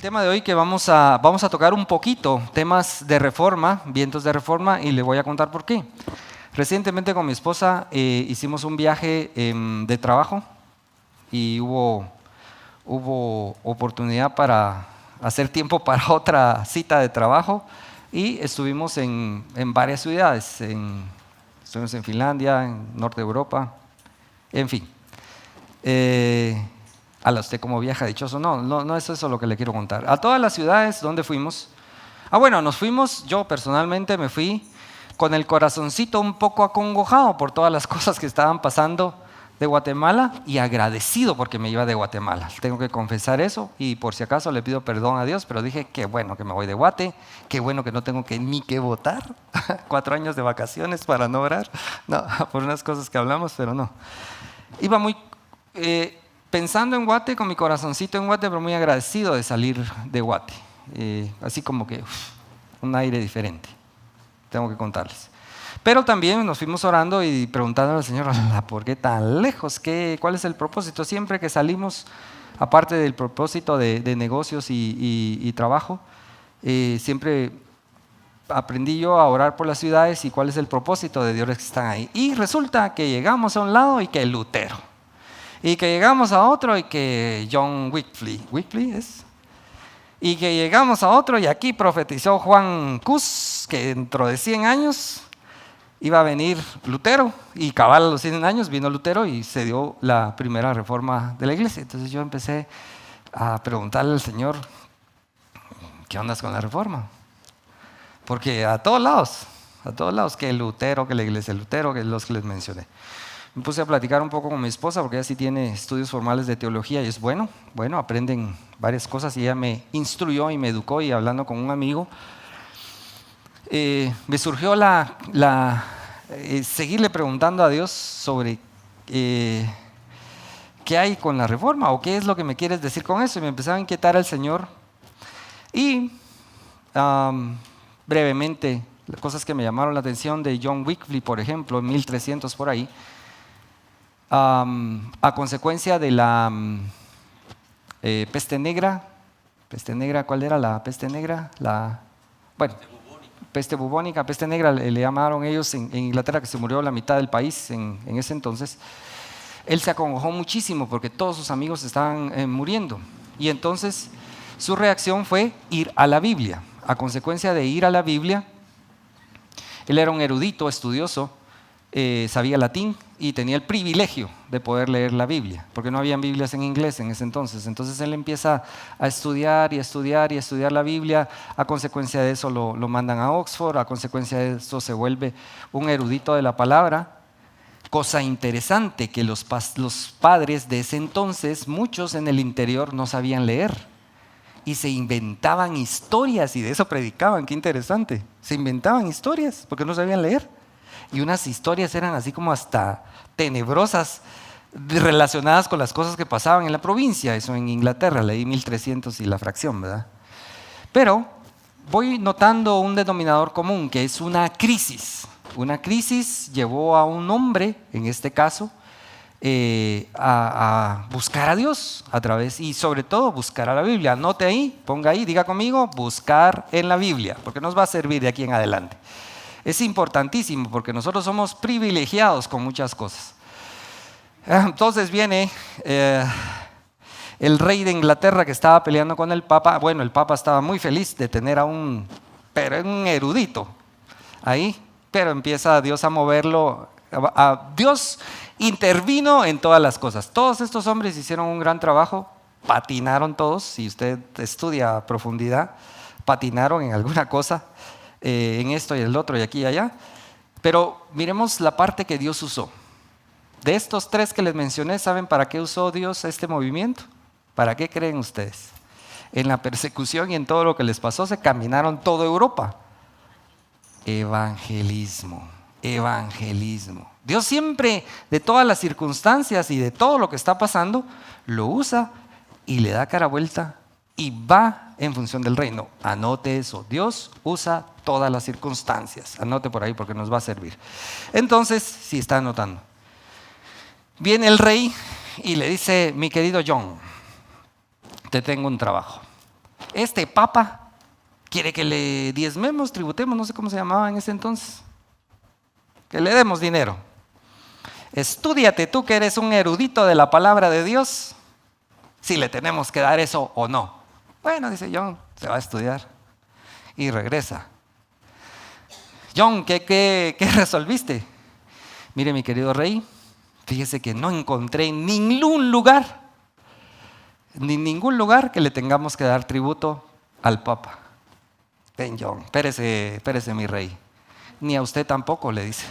el tema de hoy que vamos a tocar un poquito temas de reforma, vientos de reforma, y le voy a contar por qué. Recientemente con mi esposa hicimos un viaje de trabajo y hubo oportunidad para hacer tiempo para otra cita de trabajo y estuvimos en varias ciudades. Estuvimos en Finlandia, en Norte de Europa, en fin. Usted como viaja dichoso, no es eso lo que le quiero contar. A todas las ciudades donde fuimos, nos fuimos, yo personalmente me fui con el corazoncito un poco acongojado por todas las cosas que estaban pasando de Guatemala y agradecido porque me iba de Guatemala. Tengo que confesar eso y por si acaso le pido perdón a Dios, pero dije, qué bueno que me voy de Guate, qué bueno que no tengo ni que votar, 4 años de vacaciones para no orar, no, por unas cosas que hablamos, pero no. Iba muy pensando en Guate, con mi corazoncito en Guate, pero muy agradecido de salir de Guate, así como que un aire diferente, tengo que contarles. Pero también nos fuimos orando y preguntando al Señor, ¿por qué tan lejos? ¿Cuál es el propósito? Siempre que salimos, aparte del propósito de negocios y trabajo, siempre aprendí yo a orar por las ciudades y cuál es el propósito de Dios que están ahí. Y resulta que llegamos a un lado y que Lutero. Y que llegamos a otro y que John Wycliffe es. Y que llegamos a otro y aquí profetizó Juan Cus que dentro de 100 años iba a venir Lutero, y cabal a los 100 años vino Lutero y se dio la primera reforma de la iglesia. Entonces yo empecé a preguntarle al Señor, ¿qué onda con la reforma? Porque a todos lados, que Lutero, que la iglesia de Lutero, que los que les mencioné. Me puse a platicar un poco con mi esposa porque ella sí tiene estudios formales de teología y es bueno, aprenden varias cosas y ella me instruyó y me educó, y hablando con un amigo, me surgió seguirle preguntando a Dios sobre qué hay con la reforma o qué es lo que me quieres decir con eso, y me empezaba a inquietar al Señor. Y brevemente, las cosas que me llamaron la atención de John Wycliffe, por ejemplo, en 1300 por ahí, a consecuencia de la peste negra, ¿cuál era la peste negra? Peste bubónica, peste negra le llamaron ellos en Inglaterra, que se murió la mitad del país en ese entonces. Él se acongojó muchísimo porque todos sus amigos estaban muriendo, y entonces su reacción fue ir a la Biblia. A consecuencia de ir a la Biblia, él era un erudito, estudioso, sabía latín y tenía el privilegio de poder leer la Biblia, porque no habían Biblias en inglés en ese entonces. Entonces él empieza a estudiar la Biblia. A consecuencia de eso lo mandan a Oxford. A consecuencia de eso se vuelve un erudito de la palabra. Cosa interesante, que los padres de ese entonces, muchos en el interior no sabían leer y se inventaban historias, y de eso predicaban. Qué interesante, se inventaban historias porque no sabían leer. Y unas historias eran así como hasta tenebrosas, relacionadas con las cosas que pasaban en la provincia. Eso en Inglaterra, leí 1300 y la fracción, ¿verdad? Pero voy notando un denominador común, que es una crisis. Una crisis llevó a un hombre, en este caso, a buscar a Dios a través, y sobre todo buscar a la Biblia. Anote ahí, ponga ahí, diga conmigo, buscar en la Biblia, porque nos va a servir de aquí en adelante. Es importantísimo porque nosotros somos privilegiados con muchas cosas. Entonces viene el rey de Inglaterra, que estaba peleando con el Papa. Bueno, el Papa estaba muy feliz de tener a un erudito ahí, pero empieza Dios a moverlo. Dios intervino en todas las cosas. Todos estos hombres hicieron un gran trabajo, patinaron todos. Si usted estudia a profundidad, patinaron en alguna cosa. En esto y el otro y aquí y allá, pero miremos la parte que Dios usó. De estos 3 que les mencioné, ¿saben para qué usó Dios este movimiento? ¿Para qué creen ustedes? En la persecución y en todo lo que les pasó, se caminaron toda Europa. Evangelismo. Dios siempre, de todas las circunstancias y de todo lo que está pasando, lo usa y le da cara vuelta y va en función del reino. Anote eso, Dios usa todas las circunstancias. Anote por ahí porque nos va a servir. Entonces, si está anotando, viene el rey y le dice: mi querido John, te tengo un trabajo. este papa quiere que le diezmemos, tributemos, no sé cómo se llamaba en ese entonces, que le demos dinero. Estúdiate tú que eres un erudito de la palabra de Dios, si le tenemos que dar eso o no. Bueno, dice John, se va a estudiar y regresa. John, ¿qué resolviste? Mire, mi querido rey, fíjese que no encontré ningún lugar que le tengamos que dar tributo al Papa. Ven, John, espérese mi rey. Ni a usted tampoco, le dice.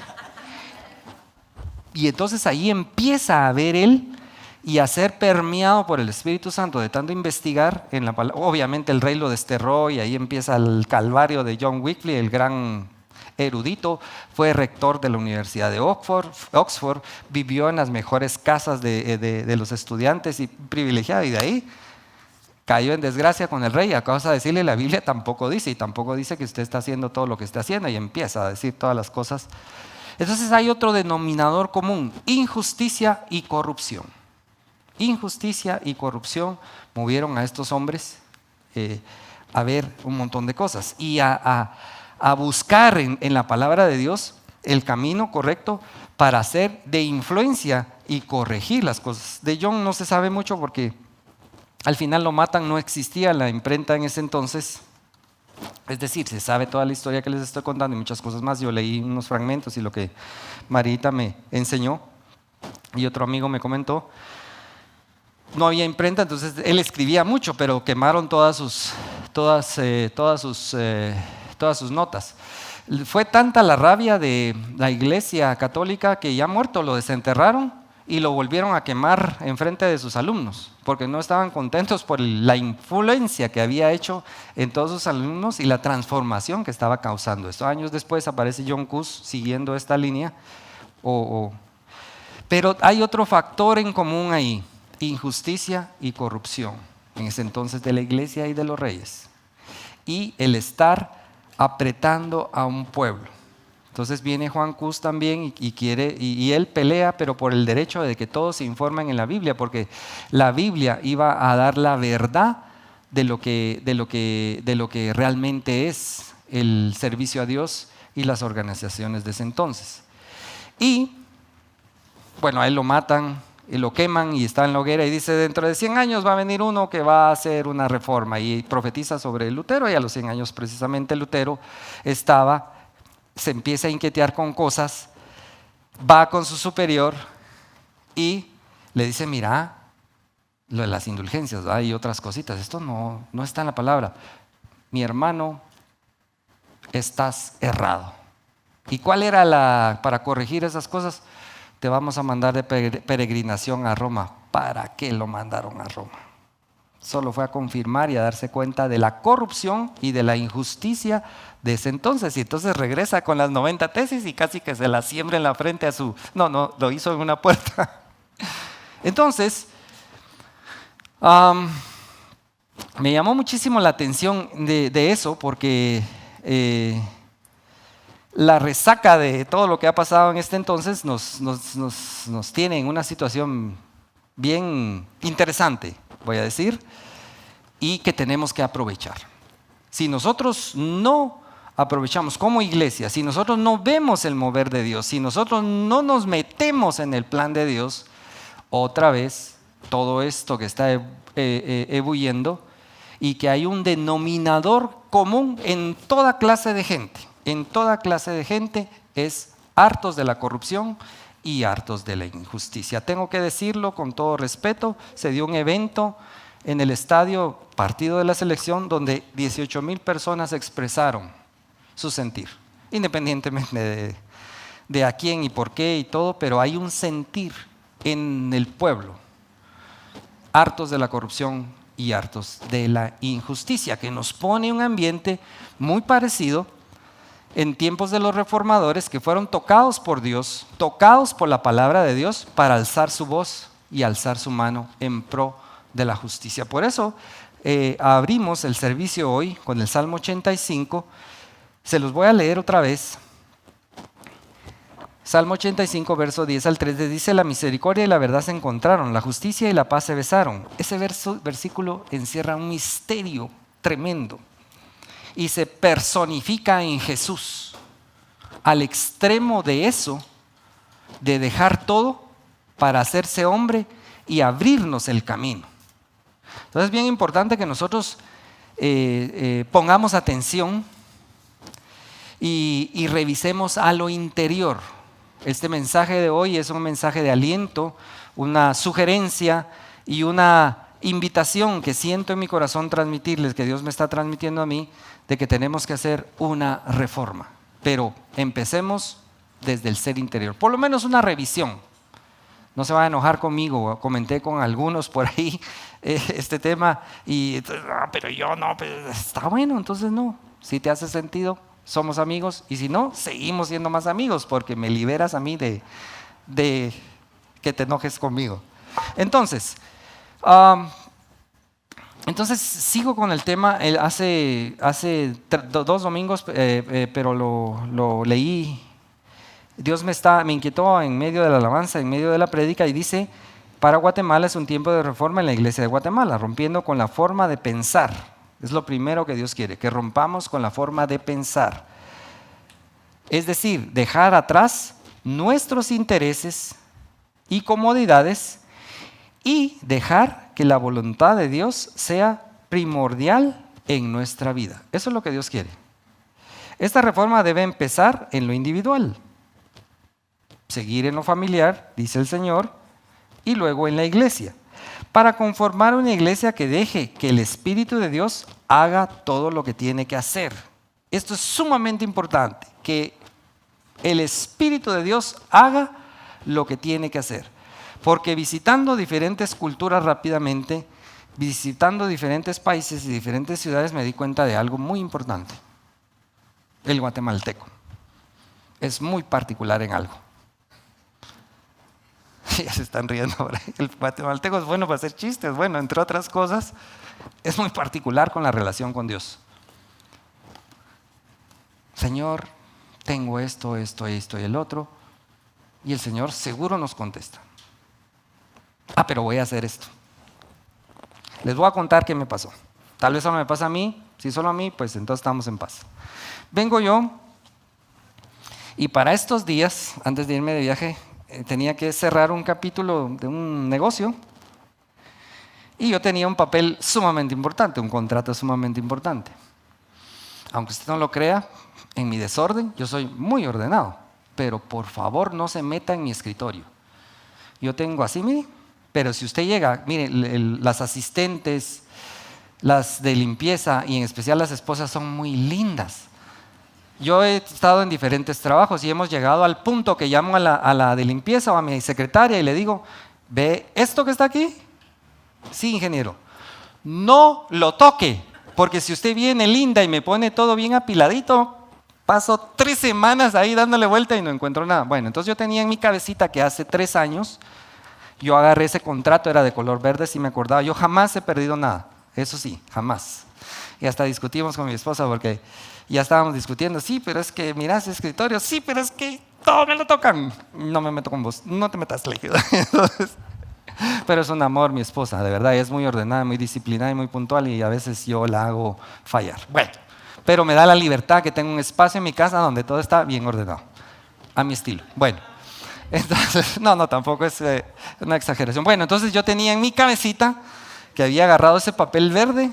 Y entonces ahí empieza a ver él y a ser permeado por el Espíritu Santo de tanto investigar en la palabra. Obviamente el rey lo desterró y ahí empieza el calvario de John Wycliffe, el gran erudito. Fue rector de la Universidad de Oxford, vivió en las mejores casas de los estudiantes y privilegiado, y de ahí cayó en desgracia con el rey a causa de decirle la Biblia tampoco dice, y tampoco dice que usted está haciendo todo lo que está haciendo, y empieza a decir todas las cosas. Entonces hay otro denominador común: injusticia y corrupción. Injusticia y corrupción movieron a estos hombres a ver un montón de cosas y a buscar en la palabra de Dios el camino correcto para hacer de influencia y corregir las cosas. De John no se sabe mucho porque al final lo matan, no existía la imprenta en ese entonces. Es decir, se sabe toda la historia que les estoy contando y muchas cosas más. Yo leí unos fragmentos y lo que Marita me enseñó y otro amigo me comentó. No había imprenta, entonces él escribía mucho, pero quemaron todas sus notas. Fue tanta la rabia de la Iglesia Católica que ya muerto lo desenterraron y lo volvieron a quemar en frente de sus alumnos, porque no estaban contentos por la influencia que había hecho en todos sus alumnos y la transformación que estaba causando. Estos años después aparece John Hus siguiendo esta línea. Pero hay otro factor en común ahí: injusticia y corrupción en ese entonces de la iglesia y de los reyes, y el estar apretando a un pueblo. Entonces viene Juan Hus también y él pelea, pero por el derecho de que todos se informen en la Biblia, porque la Biblia iba a dar la verdad de lo que realmente es el servicio a Dios y las organizaciones de ese entonces. Y bueno, a él lo matan y lo queman y está en la hoguera, y dice: dentro de 100 años va a venir uno que va a hacer una reforma, y profetiza sobre Lutero. Y a los 100 años precisamente Lutero se empieza a inquietar con cosas, va con su superior y le dice: mira, lo de las indulgencias, ¿verdad? Y otras cositas, esto no está en la palabra. Mi hermano, estás errado. ¿Y cuál era para corregir esas cosas? Te vamos a mandar de peregrinación a Roma. ¿Para qué lo mandaron a Roma? Solo fue a confirmar y a darse cuenta de la corrupción y de la injusticia de ese entonces. Y entonces regresa con las 90 tesis y casi que se las siembra en la frente a su... No, lo hizo en una puerta. Entonces, me llamó muchísimo la atención de eso, porque la resaca de todo lo que ha pasado en este entonces nos tiene en una situación bien interesante, voy a decir, y que tenemos que aprovechar. Si nosotros no aprovechamos como iglesia, si nosotros no vemos el mover de Dios, si nosotros no nos metemos en el plan de Dios, otra vez todo esto que está ebulliendo, y que hay un denominador común en toda clase de gente. En toda clase de gente es hartos de la corrupción y hartos de la injusticia. Tengo que decirlo con todo respeto, se dio un evento en el estadio Partido de la Selección donde 18,000 personas expresaron su sentir, independientemente de a quién y por qué y todo, pero hay un sentir en el pueblo, hartos de la corrupción y hartos de la injusticia, que nos pone un ambiente muy parecido en tiempos de los reformadores, que fueron tocados por Dios, tocados por la palabra de Dios para alzar su voz y alzar su mano en pro de la justicia. Por eso abrimos el servicio hoy con el Salmo 85. Se los voy a leer otra vez. Salmo 85, verso 10 al 13, dice: la misericordia y la verdad se encontraron, la justicia y la paz se besaron. Ese versículo encierra un misterio tremendo. Y se personifica en Jesús, al extremo de eso, de dejar todo para hacerse hombre y abrirnos el camino. Entonces es bien importante que nosotros pongamos atención y revisemos a lo interior. Este mensaje de hoy es un mensaje de aliento, una sugerencia y una invitación que siento en mi corazón transmitirles, que Dios me está transmitiendo a mí, de que tenemos que hacer una reforma. Pero empecemos desde el ser interior, por lo menos una revisión. No se va a enojar conmigo, comenté con algunos por ahí este tema y pero yo no, pero está bueno, entonces no, si te hace sentido, somos amigos, y si no, seguimos siendo más amigos porque me liberas a mí de que te enojes conmigo. Entonces sigo con el tema. Hace 2 domingos, pero lo leí. Dios me inquietó en medio de la alabanza, en medio de la prédica, y dice: para Guatemala es un tiempo de reforma en la iglesia de Guatemala, rompiendo con la forma de pensar. Es lo primero que Dios quiere, que rompamos con la forma de pensar. Es decir, dejar atrás nuestros intereses y comodidades y dejar que la voluntad de Dios sea primordial en nuestra vida. Eso es lo que Dios quiere. Esta reforma debe empezar en lo individual, seguir en lo familiar, dice el Señor, y luego en la iglesia, para conformar una iglesia que deje que el Espíritu de Dios haga todo lo que tiene que hacer. Esto es sumamente importante, que el Espíritu de Dios haga lo que tiene que hacer. Porque visitando diferentes culturas rápidamente, visitando diferentes países y diferentes ciudades, me di cuenta de algo muy importante. El guatemalteco es muy particular en algo. Ya se están riendo ahora. El guatemalteco es bueno para hacer chistes, bueno, entre otras cosas, es muy particular con la relación con Dios. Señor, tengo esto y el otro, y el Señor seguro nos contesta: pero voy a hacer esto. Les voy a contar qué me pasó. Tal vez solo me pasa a mí. Si solo a mí, pues entonces estamos en paz. Vengo yo, y para estos días, antes de irme de viaje, tenía que cerrar un capítulo de un negocio, y yo tenía un papel sumamente importante, un contrato sumamente importante. Aunque usted no lo crea, en mi desorden, yo soy muy ordenado, pero por favor no se meta en mi escritorio. Yo tengo así, mire, pero si usted llega, mire, las asistentes, las de limpieza y en especial las esposas son muy lindas. Yo he estado en diferentes trabajos y hemos llegado al punto que llamo a la de limpieza o a mi secretaria y le digo: ¿ve esto que está aquí? Sí, ingeniero. No lo toque, porque si usted viene linda y me pone todo bien apiladito, paso 3 semanas ahí dándole vuelta y no encuentro nada. Bueno, entonces yo tenía en mi cabecita que hace 3 años yo agarré ese contrato, era de color verde, si me acordaba. Yo jamás he perdido nada, eso sí, jamás. Y hasta discutimos con mi esposa porque ya estábamos discutiendo: sí, pero es que mira ese escritorio, sí, pero es que todo me lo tocan. No me meto con vos, no te metas, líquido. Entonces, pero es un amor mi esposa, de verdad, es muy ordenada, muy disciplinada y muy puntual, y a veces yo la hago fallar. Bueno, pero me da la libertad que tengo un espacio en mi casa donde todo está bien ordenado, a mi estilo. Bueno, entonces, no, tampoco es una exageración. Bueno, entonces yo tenía en mi cabecita que había agarrado ese papel verde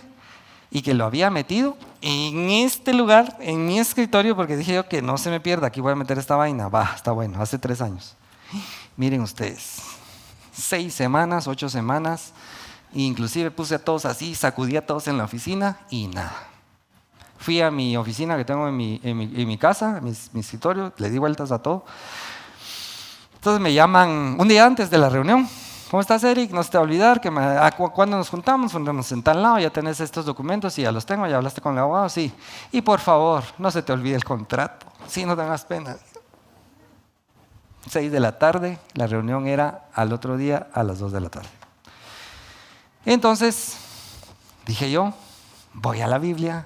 y que lo había metido en este lugar, en mi escritorio, porque dije yo que no se me pierda, aquí voy a meter esta vaina. Va, está bueno, hace 3 años. Miren ustedes, 6 semanas, 8 semanas, inclusive puse a todos así, sacudí a todos en la oficina y nada. Fui a mi oficina que tengo en mi casa, en mi escritorio, le di vueltas a todo. Entonces me llaman un día antes de la reunión: ¿cómo estás, Eric? No se te va a olvidar que ¿cuándo nos juntamos? Juntamos en tal lado, ya tenés estos documentos y ya los tengo, ya hablaste con el abogado, sí. Y por favor, no se te olvide el contrato, sí, no tengas pena. 6 de la tarde, la reunión era al otro día a las 2 de la tarde. Entonces, dije yo, voy a la Biblia,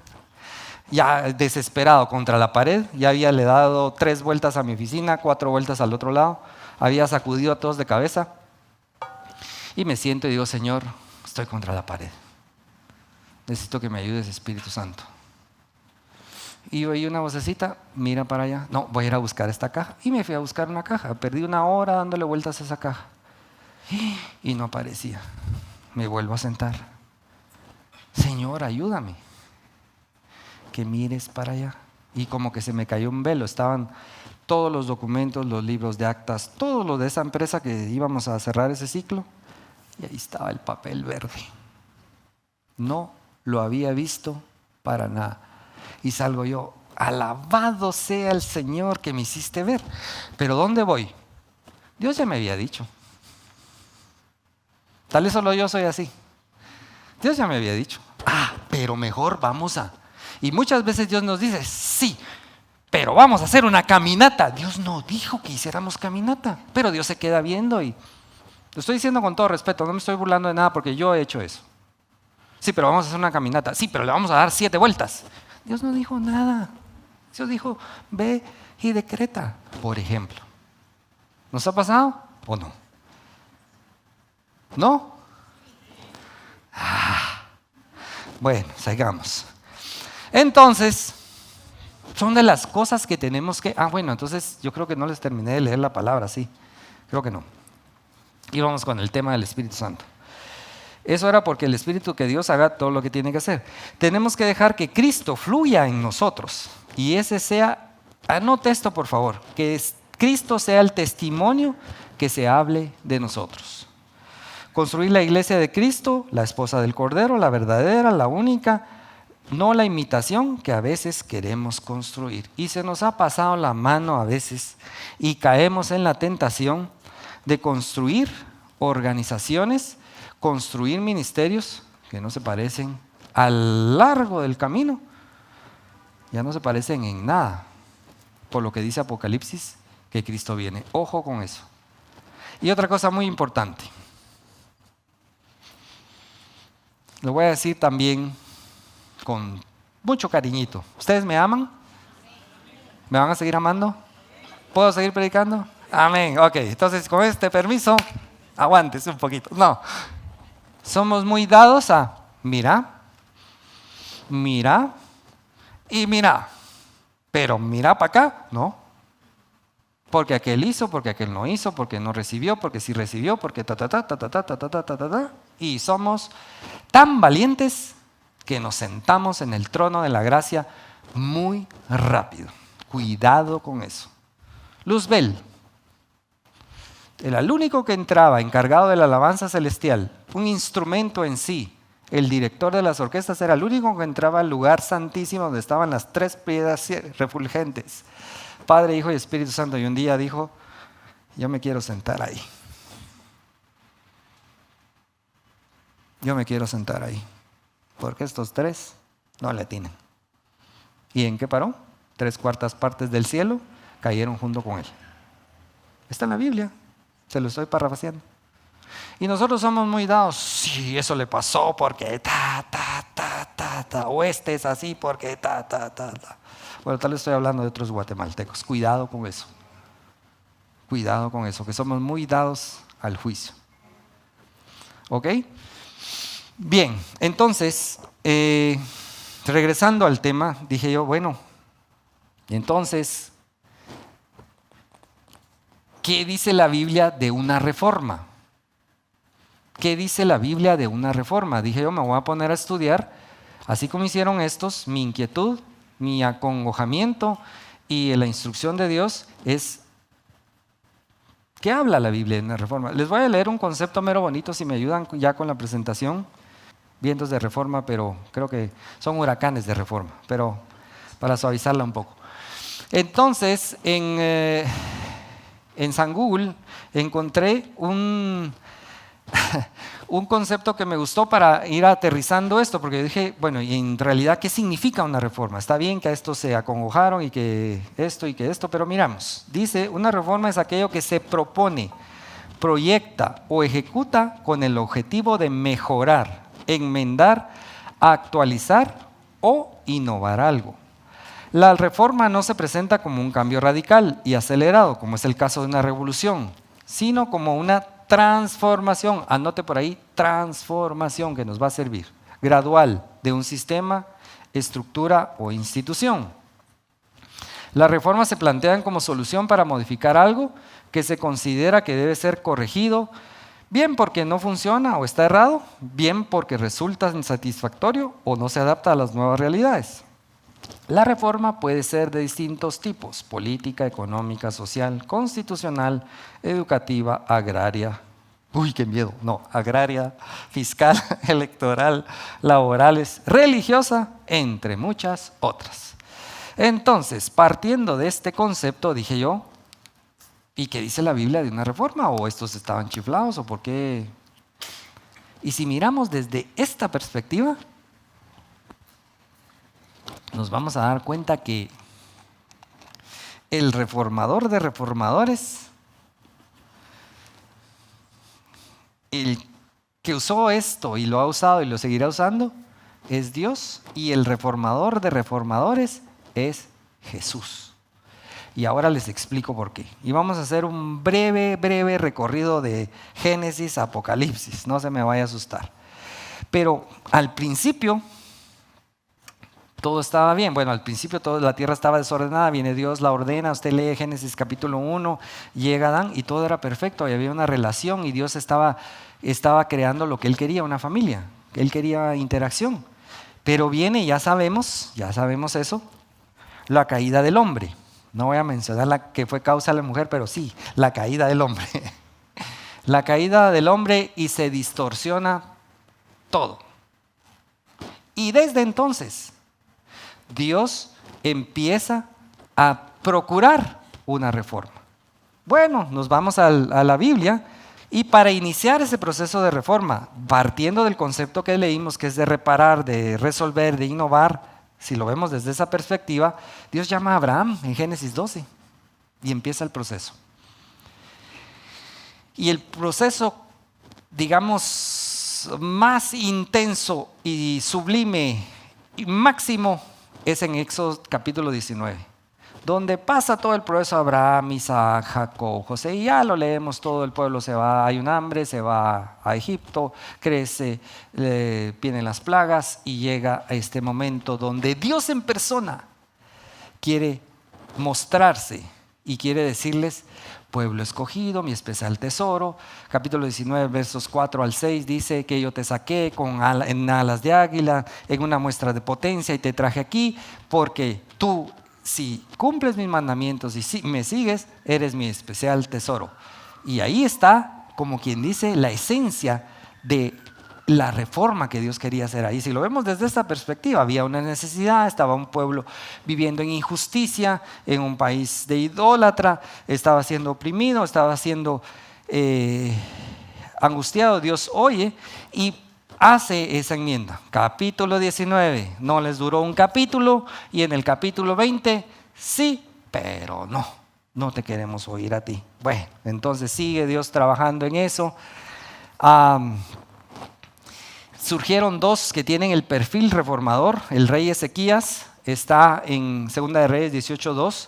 ya desesperado contra la pared, ya había le dado 3 vueltas a mi oficina, 4 vueltas al otro lado, había sacudido a todos de cabeza. Y me siento y digo: Señor, estoy contra la pared. necesito que me ayudes, Espíritu Santo. Y oí una vocecita, mira para allá. No, voy a ir a buscar esta caja. Y me fui a buscar una caja. Perdí una hora dándole vueltas a esa caja. Y no aparecía. Me vuelvo a sentar. Señor, ayúdame. Que mires para allá. Y como que se me cayó un velo. Estaban todos los documentos, los libros de actas, todo lo de esa empresa que íbamos a cerrar ese ciclo. Y ahí estaba el papel verde. No lo había visto para nada. Y salgo yo, alabado sea el Señor que me hiciste ver. Pero ¿dónde voy? Dios ya me había dicho. Tal vez solo yo soy así. Dios ya me había dicho. Pero mejor vamos a. Y muchas veces Dios nos dice, sí, pero vamos a hacer una caminata. Dios no dijo que hiciéramos caminata, pero Dios se queda viendo y lo estoy diciendo con todo respeto, no me estoy burlando de nada porque yo he hecho eso. Sí, pero vamos a hacer una caminata. Sí, pero le vamos a dar 7 vueltas. Dios no dijo nada. Dios dijo, ve y decreta, por ejemplo. ¿Nos ha pasado o no? ¿No? Bueno, sigamos. Entonces, son de las cosas que tenemos que... bueno, entonces yo creo que no les terminé de leer la palabra, sí. Creo que no. Y vamos con el tema del Espíritu Santo. Eso era porque el Espíritu, que Dios haga todo lo que tiene que hacer. Tenemos que dejar que Cristo fluya en nosotros. Y ese sea, anote esto por favor, que Cristo sea el testimonio que se hable de nosotros. Construir la iglesia de Cristo, la esposa del Cordero, la verdadera, la única, no la imitación que a veces queremos construir. Y se nos ha pasado la mano a veces y caemos en la tentación de construir organizaciones, construir ministerios que no se parecen a lo largo del camino, ya no se parecen en nada, por lo que dice Apocalipsis, que Cristo viene. Ojo con eso. Y otra cosa muy importante, lo voy a decir también con mucho cariñito. ¿Ustedes me aman? ¿Me van a seguir amando? ¿Puedo seguir predicando? Amén. Ok, entonces con este permiso, aguántese un poquito. No. Somos muy dados a mira y mira. Pero mira para acá, no. Porque aquel hizo, porque aquel no hizo, porque no recibió, porque sí recibió, porque y somos tan valientes que nos sentamos en el trono de la gracia muy rápido. Cuidado con eso. Luzbel, era el único que entraba encargado de la alabanza celestial, un instrumento en sí. El director de las orquestas era el único que entraba al lugar santísimo donde estaban las 3 piedras refulgentes, Padre, Hijo y Espíritu Santo. Y un día dijo, yo me quiero sentar ahí. Yo me quiero sentar ahí, porque estos 3 no le atienden. ¿Y en qué paró? 3/4 partes del cielo cayeron junto con él. Está en la Biblia. Se lo estoy parafraseando. Y nosotros somos muy dados. Sí, eso le pasó porque o este es así porque Bueno, tal vez estoy hablando de otros guatemaltecos. Cuidado con eso. Cuidado con eso, que somos muy dados al juicio. ¿Ok? Bien, entonces, regresando al tema, dije yo, bueno, entonces, ¿qué dice la Biblia de una reforma? ¿Qué dice la Biblia de una reforma? Dije yo, me voy a poner a estudiar, así como hicieron estos, mi inquietud, mi acongojamiento y la instrucción de Dios es, ¿qué habla la Biblia de una reforma? Les voy a leer un concepto mero bonito, si me ayudan ya con la presentación. Vientos de reforma, pero creo que son huracanes de reforma, pero para suavizarla un poco. Entonces, en San Google encontré un concepto que me gustó para ir aterrizando esto, porque dije, bueno, y en realidad, ¿qué significa una reforma? Está bien que a esto se acongojaron y que esto, pero miramos. Dice, una reforma es aquello que se propone, proyecta o ejecuta con el objetivo de mejorar, enmendar, actualizar o innovar algo. La reforma no se presenta como un cambio radical y acelerado, como es el caso de una revolución, sino como una transformación. Anote por ahí, transformación, que nos va a servir. gradual de un sistema, estructura o institución. Las reformas se plantean como solución para modificar algo que se considera que debe ser corregido, bien porque no funciona o está errado, bien porque resulta insatisfactorio o no se adapta a las nuevas realidades. La reforma puede ser de distintos tipos: política, económica, social, constitucional, educativa, agraria. Uy, qué miedo. No, agraria, fiscal, electoral, laborales, religiosa, entre muchas otras. Entonces, partiendo de este concepto, dije yo, ¿y qué dice la Biblia de una reforma? ¿O estos estaban chiflados? ¿O por qué? Y si miramos desde esta perspectiva, nos vamos a dar cuenta que el reformador de reformadores, el que usó esto y lo ha usado y lo seguirá usando, es Dios, y el reformador de reformadores es Jesús. Y ahora les explico por qué. Y vamos a hacer un breve recorrido de Génesis a Apocalipsis, no se me vaya a asustar. Pero al principio todo estaba bien. Bueno, al principio la tierra estaba desordenada, viene Dios, la ordena. Usted lee Génesis capítulo 1, llega Adán y todo era perfecto, y había una relación y Dios estaba creando lo que Él quería, una familia. Él quería interacción. Pero viene, ya sabemos eso, la caída del hombre. No voy a mencionar la que fue causa de la mujer, pero sí, la caída del hombre. La caída del hombre, y se distorsiona todo. Y desde entonces Dios empieza a procurar una reforma. Bueno, nos vamos a la Biblia, y para iniciar ese proceso de reforma, partiendo del concepto que leímos, que es de reparar, de resolver, de innovar, si lo vemos desde esa perspectiva, Dios llama a Abraham en Génesis 12 y empieza el proceso. Y el proceso, digamos, más intenso y sublime y máximo es en Éxodo capítulo 19, donde pasa todo el proceso: Abraham, Isaac, Jacob, José, y ya lo leemos todo. El pueblo se va, hay un hambre, se va a Egipto, crece, vienen las plagas, y llega a este momento donde Dios en persona quiere mostrarse y quiere decirles: pueblo escogido, mi especial tesoro. Capítulo 19, versos 4 al 6 dice que yo te saqué en alas de águila, en una muestra de potencia, y te traje aquí porque tú, si cumples mis mandamientos y si me sigues, eres mi especial tesoro. Y ahí está, como quien dice, la esencia de la reforma que Dios quería hacer ahí. Si lo vemos desde esta perspectiva, había una necesidad, estaba un pueblo viviendo en injusticia, en un país de idólatra, estaba siendo oprimido, estaba siendo angustiado. Dios oye y hace esa enmienda. Capítulo 19, no les duró un capítulo, y en el capítulo 20, sí, pero no te queremos oír a ti. Bueno, entonces sigue Dios trabajando en eso. Surgieron dos que tienen el perfil reformador. El rey Ezequías está en 2 de Reyes 18:2,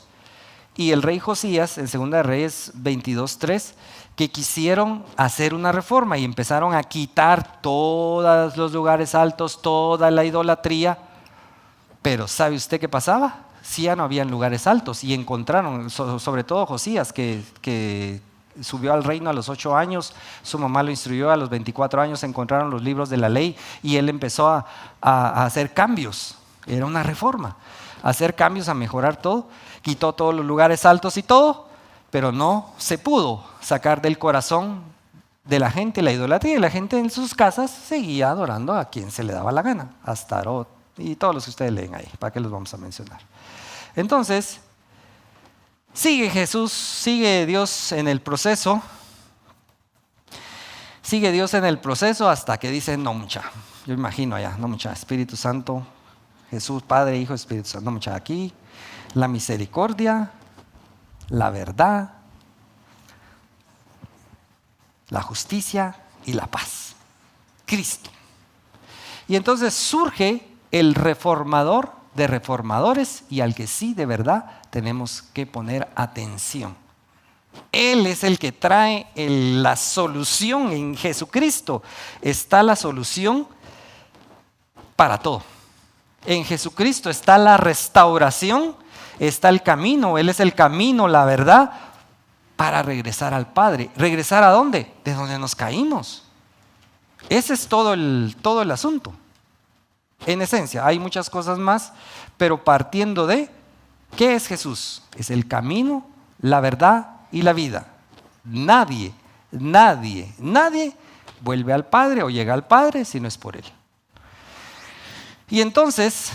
y el rey Josías en 2 de Reyes 22:3, que quisieron hacer una reforma y empezaron a quitar todos los lugares altos, toda la idolatría. Pero ¿sabe usted qué pasaba? Sí, ya no habían lugares altos, y encontraron, sobre todo Josías, que subió al reino a los 8 años, su mamá lo instruyó, a los 24 años se encontraron los libros de la ley, y él empezó a hacer cambios. Era una reforma, hacer cambios, a mejorar todo. Quitó todos los lugares altos y todo, pero no se pudo sacar del corazón de la gente la idolatría, y la gente en sus casas seguía adorando a quien se le daba la gana, a Astarot y todos los que ustedes leen ahí, ¿para qué los vamos a mencionar? Entonces sigue Jesús, sigue Dios en el proceso, hasta que dice: no mucha. Yo imagino allá, no mucha, Espíritu Santo, Jesús, Padre, Hijo, Espíritu Santo, no mucha. Aquí la misericordia, la verdad, la justicia y la paz, Cristo. Y entonces surge el reformador de reformadores, y al que sí de verdad tenemos que poner atención. Él es el que trae la solución. En Jesucristo está la solución para todo. En Jesucristo está la restauración, está el camino. Él es el camino, la verdad, para regresar al Padre. ¿Regresar a dónde? De donde nos caímos. Ese es todo el asunto. En esencia, hay muchas cosas más, pero partiendo de, ¿qué es Jesús? Es el camino, la verdad y la vida. Nadie vuelve al Padre o llega al Padre si no es por Él. Y entonces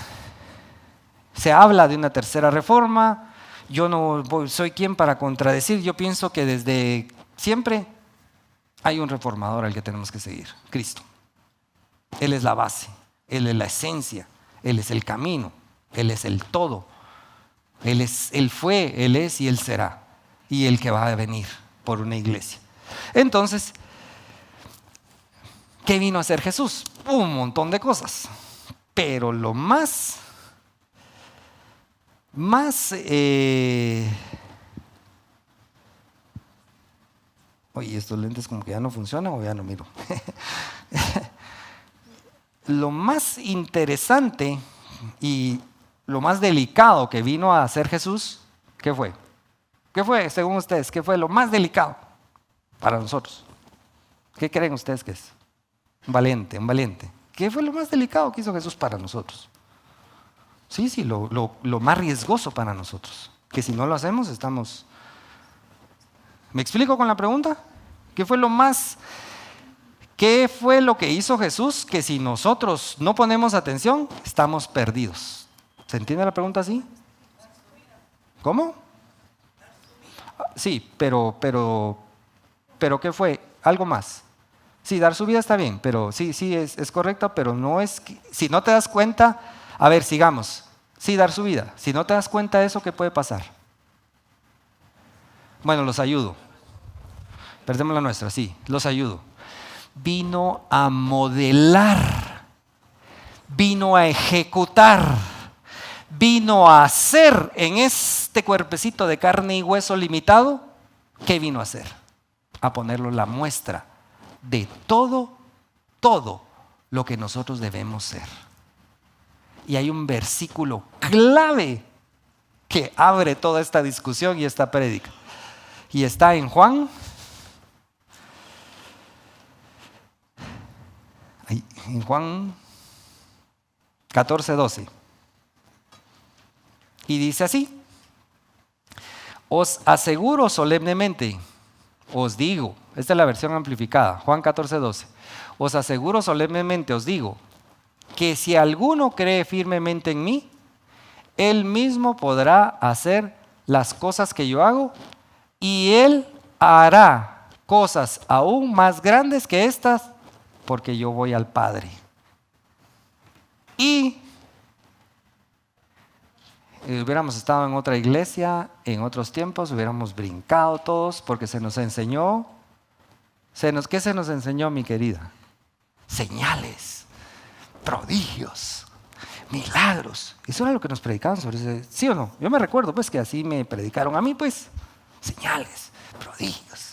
se habla de una tercera reforma. Yo no soy quien para contradecir. Yo pienso que desde siempre hay un reformador al que tenemos que seguir, Cristo. Él es la base, Él es la esencia, Él es el camino, Él es el todo. Él fue, Él es y Él será. Y el que va a venir por una iglesia. Entonces, ¿qué vino a hacer Jesús? Un montón de cosas. Pero lo más oye, estos lentes como que ya no funcionan o ya no miro. Lo más interesante y lo más delicado que vino a hacer Jesús, ¿qué fue? ¿Qué fue, según ustedes? ¿Qué fue lo más delicado para nosotros? ¿Qué creen ustedes que es? Un valiente. ¿Qué fue lo más delicado que hizo Jesús para nosotros? Sí, lo más riesgoso para nosotros. Que si no lo hacemos, estamos... ¿Me explico con la pregunta? ¿Qué fue lo que hizo Jesús que si nosotros no ponemos atención, estamos perdidos? ¿Se entiende la pregunta así? ¿Cómo? Sí, pero ¿qué fue? Algo más. Sí, dar su vida está bien, pero sí, es correcto, pero no es... Si no te das cuenta, a ver, sigamos. Sí, dar su vida. Si no te das cuenta de eso, ¿qué puede pasar? Bueno, los ayudo. Perdemos la nuestra, sí, los ayudo. Vino a modelar, vino a ejecutar, vino a hacer en este cuerpecito de carne y hueso limitado. ¿Qué vino a hacer? A ponerlo la muestra de todo lo que nosotros debemos ser. Y hay un versículo clave que abre toda esta discusión y esta prédica. Y está en Juan. En Juan 14:12. Y dice así: os aseguro solemnemente, os digo, esta es la versión amplificada, Juan 14:12. Os aseguro solemnemente, os digo, que si alguno cree firmemente en mí, él mismo podrá hacer las cosas que yo hago, y él hará cosas aún más grandes que estas, porque yo voy al Padre. Y hubiéramos estado en otra iglesia, en otros tiempos, hubiéramos brincado todos, porque se nos enseñó. ¿Qué se nos enseñó, mi querida? Señales, prodigios, milagros. Eso era lo que nos predicaban sobre eso. ¿Sí o no? Yo me recuerdo pues que así me predicaron a mí, pues. Señales, prodigios.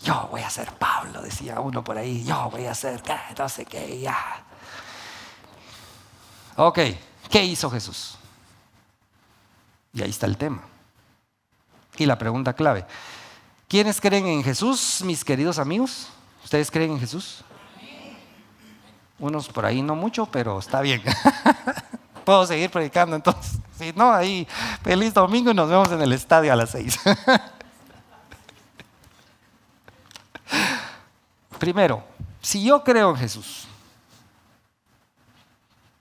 Yo voy a ser Pablo, decía uno por ahí. Yo voy a ser, no sé qué, ya. Ok, ¿qué hizo Jesús? Y ahí está el tema. Y la pregunta clave. ¿Quiénes creen en Jesús, mis queridos amigos? ¿Ustedes creen en Jesús? Unos por ahí no mucho, pero está bien. Puedo seguir predicando entonces. Si no, ahí feliz domingo y nos vemos en el estadio a las 6. Primero, si yo creo en Jesús,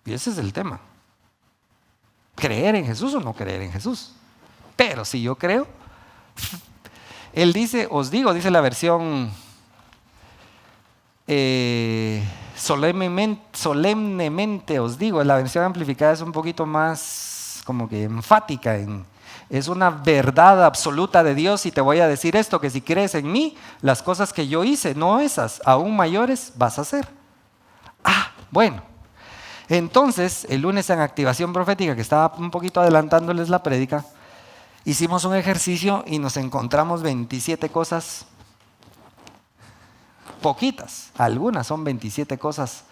y ese es el tema, creer en Jesús o no creer en Jesús. Pero si yo creo, él dice, os digo, dice la versión solemnemente os digo. La versión amplificada es un poquito más como que enfática, es una verdad absoluta de Dios, y te voy a decir esto, que si crees en mí, las cosas que yo hice, no esas, aún mayores vas a hacer. Bueno, entonces el lunes en Activación Profética, que estaba un poquito adelantándoles la prédica, hicimos un ejercicio y nos encontramos 27 cosas, poquitas, algunas son 27 cosas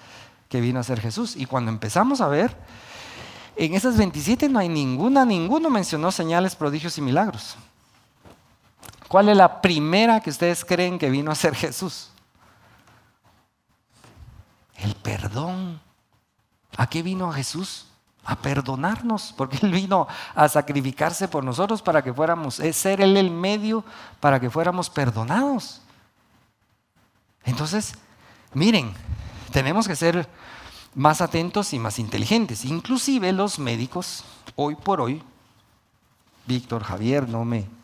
que vino a ser Jesús. Y cuando empezamos a ver, en esas 27 no hay ninguno mencionó señales, prodigios y milagros. ¿Cuál es la primera que ustedes creen que vino a ser Jesús? El perdón. ¿A qué vino Jesús? A perdonarnos, porque Él vino a sacrificarse por nosotros para que fuéramos, es ser Él el medio para que fuéramos perdonados. Entonces, miren, tenemos que ser más atentos y más inteligentes. Inclusive los médicos, hoy por hoy, Víctor, Javier,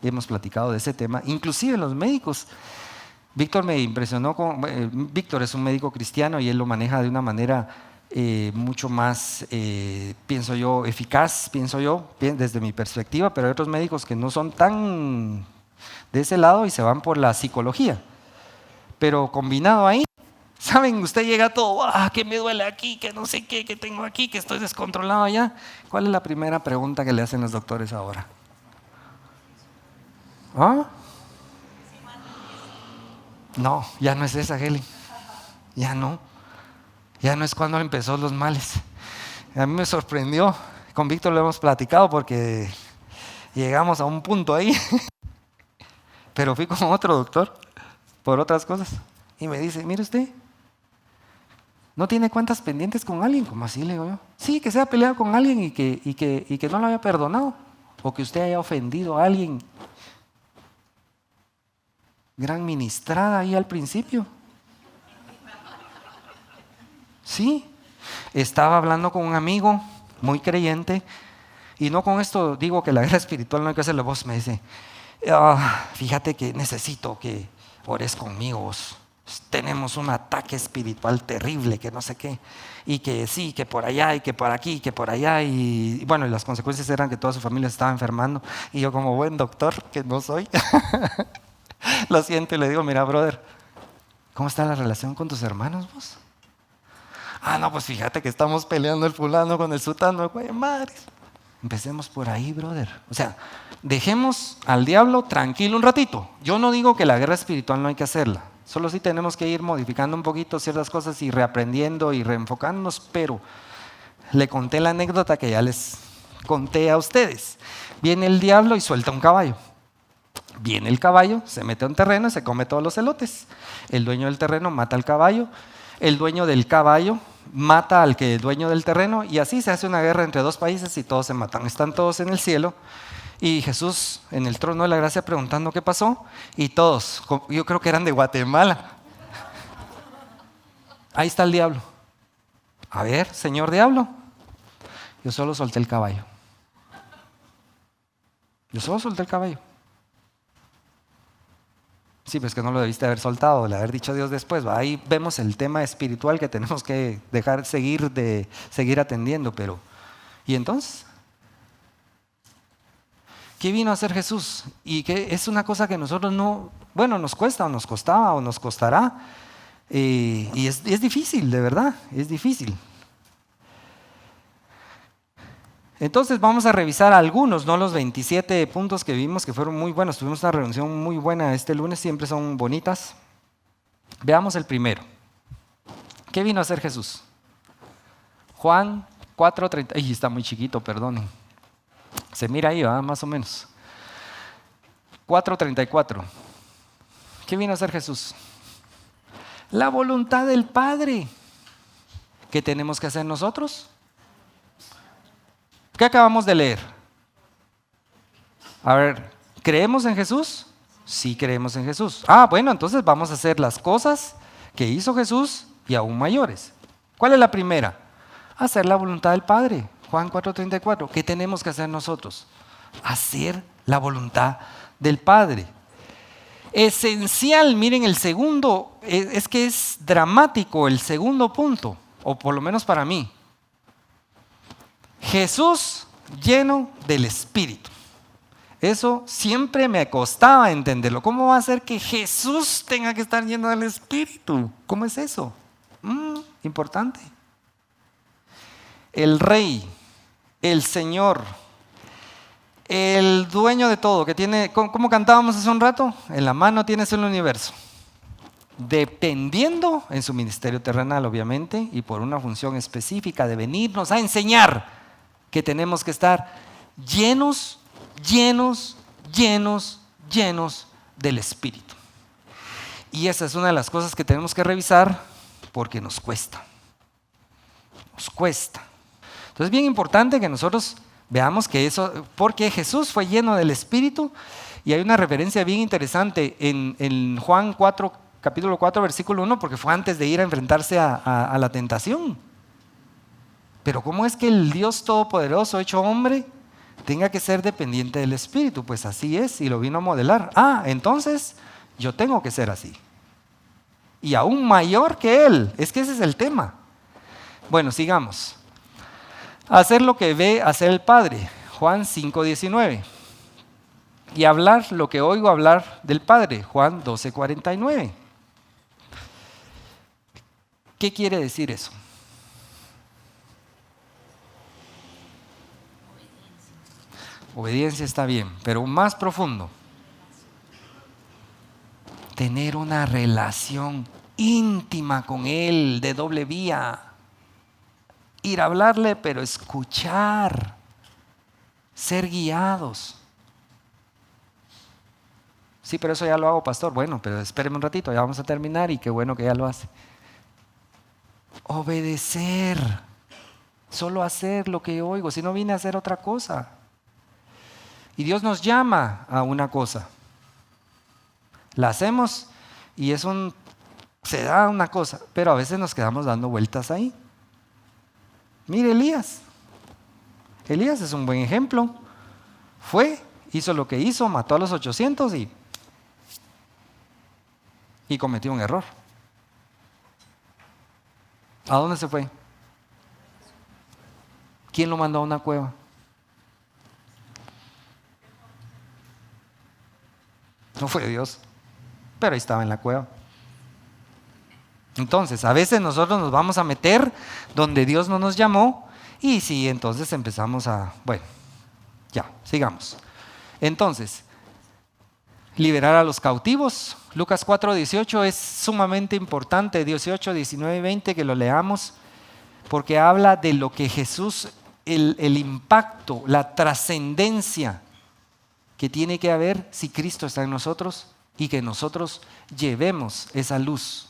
hemos platicado de ese tema, inclusive los médicos. Víctor me impresionó, Víctor es un médico cristiano y él lo maneja de una manera mucho más, pienso yo, eficaz, desde mi perspectiva, pero hay otros médicos que no son tan de ese lado y se van por la psicología. Pero combinado ahí, ¿saben? Usted llega todo, que me duele aquí, que no sé qué, que tengo aquí, que estoy descontrolado allá. ¿Cuál es la primera pregunta que le hacen los doctores ahora? ¿Ah? No, ya no es esa, Heli. Ya no es cuando empezó los males. A mí me sorprendió, con Víctor lo hemos platicado porque llegamos a un punto ahí, pero fui con otro doctor por otras cosas y me dice, mire usted, ¿no tiene cuentas pendientes con alguien? ¿Cómo así? Le digo yo. Sí, que se haya peleado con alguien y que no lo haya perdonado, o que usted haya ofendido a alguien. Gran ministrada ahí al principio. Sí, estaba hablando con un amigo muy creyente, y no con esto digo que la guerra espiritual no hay que hacerle. Vos me dice, fíjate que necesito que ores conmigo. Tenemos un ataque espiritual terrible, que no sé qué, y que sí, que por allá, y que por aquí, y que por allá, y bueno, y las consecuencias eran que toda su familia se estaba enfermando, y yo como buen doctor, que no soy, lo siento y le digo, mira, brother, ¿cómo está la relación con tus hermanos vos? No, pues fíjate que estamos peleando el fulano con el sutano, güey, madres. Empecemos por ahí, brother. O sea, dejemos al diablo tranquilo un ratito. Yo no digo que la guerra espiritual no hay que hacerla. Solo sí tenemos que ir modificando un poquito ciertas cosas y reaprendiendo y reenfocándonos, pero le conté la anécdota que ya les conté a ustedes. Viene el diablo y suelta un caballo. Viene el caballo, se mete a un terreno y se come todos los elotes. El dueño del terreno mata al caballo. El dueño del caballo mata al dueño del terreno, y así se hace una guerra entre dos países y todos se matan. Están todos en el cielo y Jesús en el trono de la gracia preguntando qué pasó, y todos, yo creo que eran de Guatemala. Ahí está el diablo. A ver, señor diablo, yo solo solté el caballo. Sí, pues que no lo debiste haber soltado, le haber dicho a Dios después. Ahí vemos el tema espiritual que tenemos que seguir atendiendo, pero ¿y entonces? ¿Qué vino a hacer Jesús? Y que es una cosa que nosotros nos cuesta o nos costaba o nos costará, y es difícil, de verdad, es difícil. Entonces vamos a revisar algunos, no los 27 puntos que vimos, que fueron muy buenos. Tuvimos una reunión muy buena este lunes, siempre son bonitas. Veamos el primero. ¿Qué vino a hacer Jesús? Juan 4:30. Ay, está muy chiquito, perdonen. Se mira ahí, ¿verdad? Más o menos. 4:34. ¿Qué vino a hacer Jesús? La voluntad del Padre. ¿Qué tenemos que hacer nosotros? ¿Qué acabamos de leer? A ver, ¿creemos en Jesús? Sí, creemos en Jesús. Bueno, entonces vamos a hacer las cosas que hizo Jesús y aún mayores. ¿Cuál es la primera? Hacer la voluntad del Padre. Juan 4:34. ¿Qué tenemos que hacer nosotros? Hacer la voluntad del Padre. Esencial, miren, el segundo, es que es dramático el segundo punto, o por lo menos para mí. Jesús lleno del Espíritu. Eso siempre me costaba entenderlo. ¿Cómo va a ser que Jesús tenga que estar lleno del Espíritu? ¿Cómo es eso? Importante. El Rey, el Señor, el dueño de todo, que tiene, ¿cómo cantábamos hace un rato? En la mano tienes el universo. dependiendo en su ministerio terrenal, obviamente, y por una función específica de venirnos a enseñar que tenemos que estar llenos, llenos, llenos, llenos del Espíritu. Y esa es una de las cosas que tenemos que revisar porque nos cuesta. Nos cuesta. Entonces es bien importante que nosotros veamos que eso, porque Jesús fue lleno del Espíritu, y hay una referencia bien interesante en Juan 4, capítulo 4, versículo 1, porque fue antes de ir a enfrentarse a la tentación. Pero ¿cómo es que el Dios Todopoderoso, hecho hombre, tenga que ser dependiente del Espíritu? Pues así es, y lo vino a modelar. Entonces yo tengo que ser así. Y aún mayor que Él. Es que ese es el tema. Bueno, sigamos. Hacer lo que ve hacer el Padre. Juan 5:19. Y hablar lo que oigo hablar del Padre. Juan 12:49. ¿Qué quiere decir eso? Obediencia está bien, pero más profundo. Tener una relación íntima con Él, de doble vía. Ir a hablarle, pero escuchar. Ser guiados. Sí, pero eso ya lo hago, pastor. Bueno, pero espéreme un ratito, ya vamos a terminar y qué bueno que ya lo hace. Obedecer. Solo hacer lo que oigo, si no vine a hacer otra cosa. Y Dios nos llama a una cosa. La hacemos y se da una cosa, pero a veces nos quedamos dando vueltas ahí. Mire Elías. Elías es un buen ejemplo. Hizo lo que hizo, mató a los 800 y cometió un error. ¿A dónde se fue? ¿Quién lo mandó a una cueva? No fue Dios, pero ahí estaba en la cueva. Entonces, a veces nosotros nos vamos a meter donde Dios no nos llamó y sí, entonces empezamos bueno, ya, sigamos. Entonces, liberar a los cautivos. Lucas 4:18 es sumamente importante, 18, 19 y 20, que lo leamos, porque habla de lo que Jesús, el impacto, la trascendencia que tiene que haber si Cristo está en nosotros y que nosotros llevemos esa luz.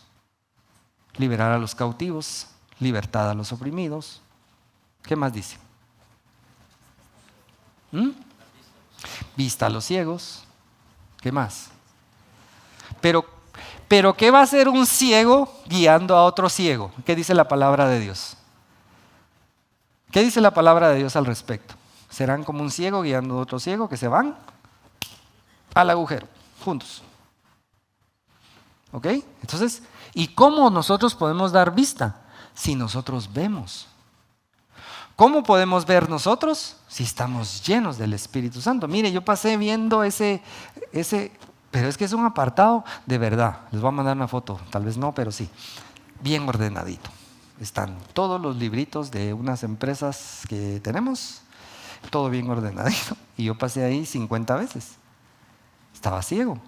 Liberar a los cautivos, libertad a los oprimidos. ¿Qué más dice? Vista a los ciegos. ¿Qué más? Pero ¿qué va a hacer un ciego guiando a otro ciego? ¿Qué dice la palabra de Dios? ¿Qué dice la palabra de Dios al respecto? Serán como un ciego guiando a otro ciego que se van al agujero, juntos. ¿Ok? Entonces, ¿y cómo nosotros podemos dar vista? Si nosotros vemos. ¿Cómo podemos ver nosotros? Si estamos llenos del Espíritu Santo. Mire, yo pasé viendo ese, pero es que es un apartado de verdad. Les voy a mandar una foto, tal vez no, pero sí. Bien ordenadito. Están todos los libritos de unas empresas que tenemos, todo bien ordenadito. Y yo pasé ahí 50 veces. Estaba ciego.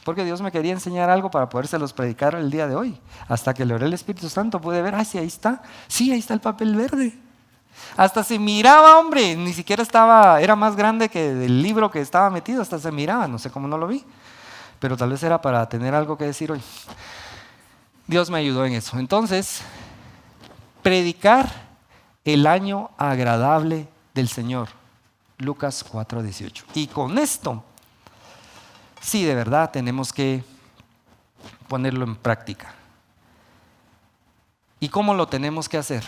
Porque Dios me quería enseñar algo para podérselos predicar el día de hoy. Hasta que le oré el Espíritu Santo pude ver, sí, ahí está. Sí, ahí está el papel verde. Hasta se miraba, hombre, ni siquiera era más grande que el libro que estaba metido, hasta se miraba, no sé cómo no lo vi. Pero tal vez era para tener algo que decir hoy. Dios me ayudó en eso. Entonces, predicar el año agradable del Señor. Lucas 4:18. Y con esto, sí, de verdad tenemos que ponerlo en práctica. ¿Y cómo lo tenemos que hacer?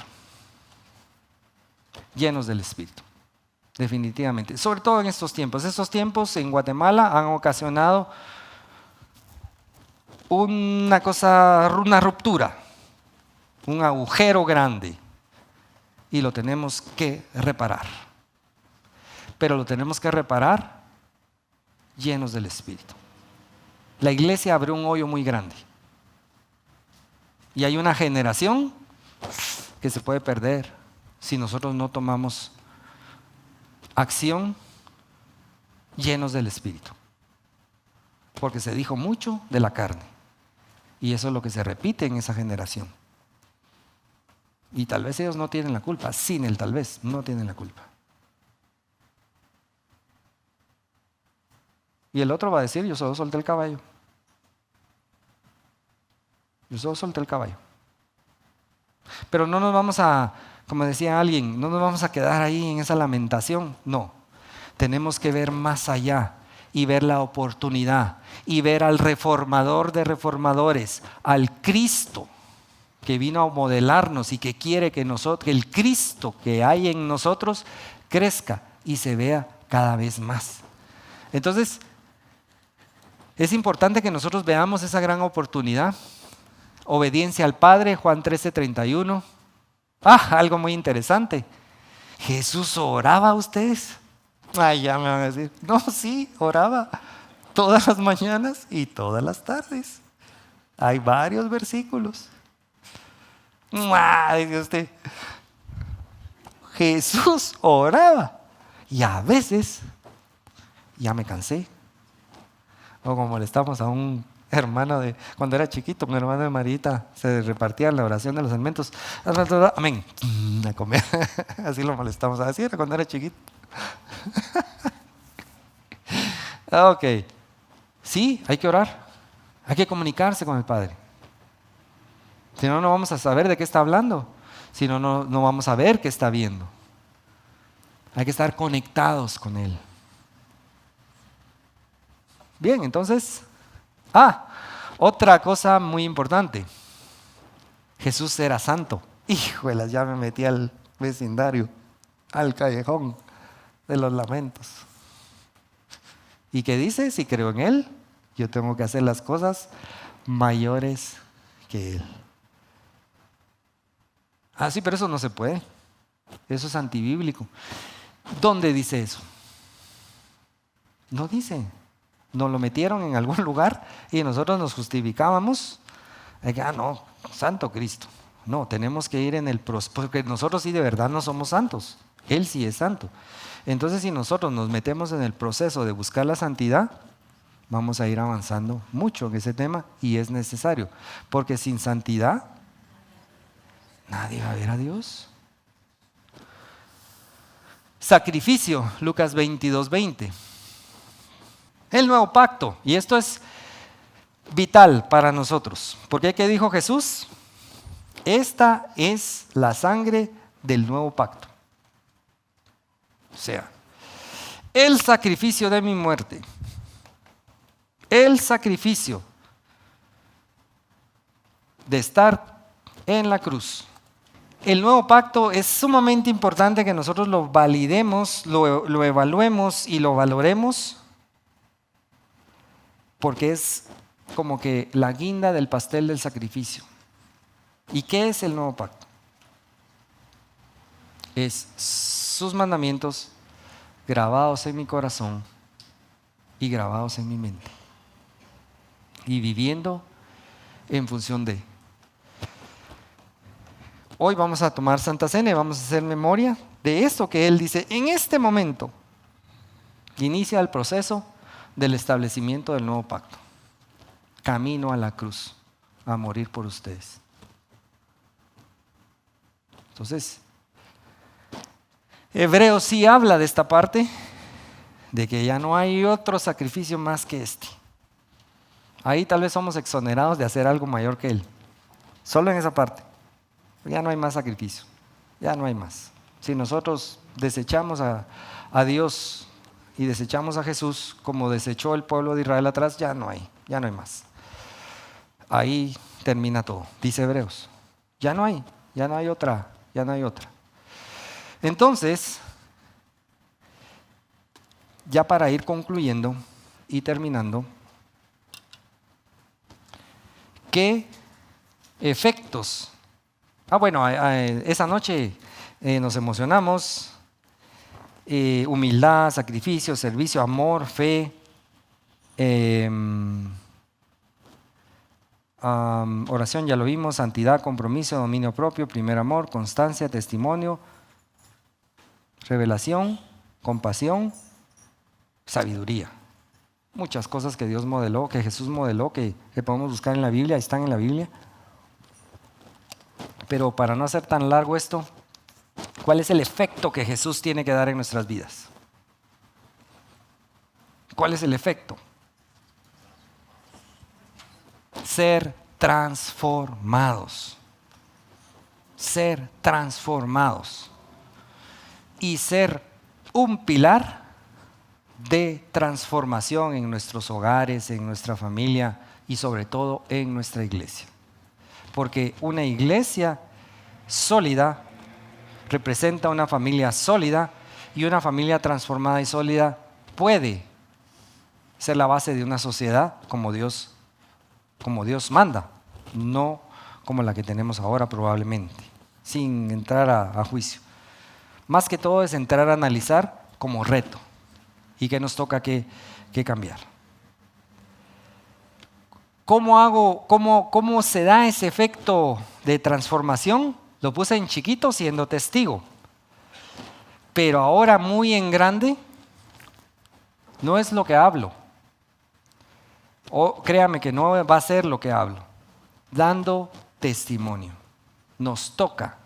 Llenos del Espíritu, definitivamente. Sobre todo en estos tiempos. Estos tiempos en Guatemala han ocasionado una ruptura, un agujero grande. Y lo tenemos que reparar. Pero lo tenemos que reparar llenos del Espíritu. La iglesia abrió un hoyo muy grande. Y hay una generación que se puede perder si nosotros no tomamos acción llenos del Espíritu. Porque se dijo mucho de la carne. Y eso es lo que se repite en esa generación. Y tal vez ellos no tienen la culpa, sin el tal vez, no tienen la culpa. Y el otro va a decir, yo solo solté el caballo. Yo solo solté el caballo. Pero no nos vamos a, como decía alguien, no nos vamos a quedar ahí en esa lamentación. No, tenemos que ver más allá y ver la oportunidad y ver al reformador de reformadores, al Cristo que vino a modelarnos y que quiere que nosotros, que el Cristo que hay en nosotros crezca y se vea cada vez más. Entonces, es importante que nosotros veamos esa gran oportunidad. Obediencia al Padre, Juan 13:31. Algo muy interesante. ¿Jesús oraba a ustedes? Ya me van a decir. No, sí, oraba todas las mañanas y todas las tardes. Hay varios versículos. Dice usted. Jesús oraba. Y a veces, ya me cansé. O como molestamos a un hermano de cuando era chiquito, mi hermano de Marita, se repartía la oración de los alimentos. Amén. A comer. Así lo molestamos. Así era cuando era chiquito. Ok. Sí, hay que orar. Hay que comunicarse con el Padre. Si no, no vamos a saber de qué está hablando. Si no, no vamos a ver qué está viendo. Hay que estar conectados con Él. Bien, entonces, otra cosa muy importante. Jesús era santo. Híjolas, ya me metí al vecindario, al callejón de los lamentos. ¿Y qué dice? Si creo en Él, yo tengo que hacer las cosas mayores que Él. Sí, pero eso no se puede. Eso es antibíblico. ¿Dónde dice eso? No dice. Nos lo metieron en algún lugar y nosotros nos justificábamos. No, santo Cristo. No, tenemos que ir en el proceso, porque nosotros sí de verdad no somos santos. Él sí es santo. Entonces, si nosotros nos metemos en el proceso de buscar la santidad, vamos a ir avanzando mucho en ese tema y es necesario. Porque sin santidad, nadie va a ver a Dios. Sacrificio, Lucas 22:20. El nuevo pacto, y esto es vital para nosotros, porque ¿qué dijo Jesús? Esta es la sangre del nuevo pacto. O sea, el sacrificio de mi muerte, el sacrificio de estar en la cruz. El nuevo pacto es sumamente importante que nosotros lo validemos, lo evaluemos y lo valoremos, porque es como que la guinda del pastel del sacrificio. ¿Y qué es el nuevo pacto? Es sus mandamientos grabados en mi corazón y grabados en mi mente. Y viviendo en función de. Hoy vamos a tomar Santa Cena y vamos a hacer memoria de esto que Él dice. En este momento inicia el proceso del establecimiento del nuevo pacto. Camino a la cruz, a morir por ustedes. Entonces, Hebreos sí habla de esta parte, de que ya no hay otro sacrificio más que este. Ahí tal vez somos exonerados de hacer algo mayor que Él. Solo en esa parte. Ya no hay más sacrificio. Ya no hay más. Si nosotros desechamos a Dios y desechamos a Jesús como desechó el pueblo de Israel atrás, ya no hay más. Ahí termina todo, dice Hebreos. Ya no hay otra. Entonces, ya para ir concluyendo y terminando, ¿qué efectos? Esa noche nos emocionamos. Humildad, sacrificio, servicio, amor, fe, oración, ya lo vimos, santidad, compromiso, dominio propio, primer amor, constancia, testimonio, revelación, compasión, sabiduría. Muchas cosas que Dios modeló, que Jesús modeló, que podemos buscar en la Biblia, están en la Biblia. Pero para no hacer tan largo esto, ¿cuál es el efecto que Jesús tiene que dar en nuestras vidas? ¿Cuál es el efecto? Ser transformados. Ser transformados. Y ser un pilar de transformación en nuestros hogares, en nuestra familia y sobre todo en nuestra iglesia. Porque una iglesia sólida representa una familia sólida, y una familia transformada y sólida puede ser la base de una sociedad como Dios manda, no como la que tenemos ahora probablemente, sin entrar a juicio. Más que todo es entrar a analizar como reto y que nos toca que cambiar. ¿Cómo se da ese efecto de transformación? Lo puse en chiquito siendo testigo, pero ahora muy en grande no es lo que hablo. O créame que no va a ser lo que hablo. Dando testimonio. Nos toca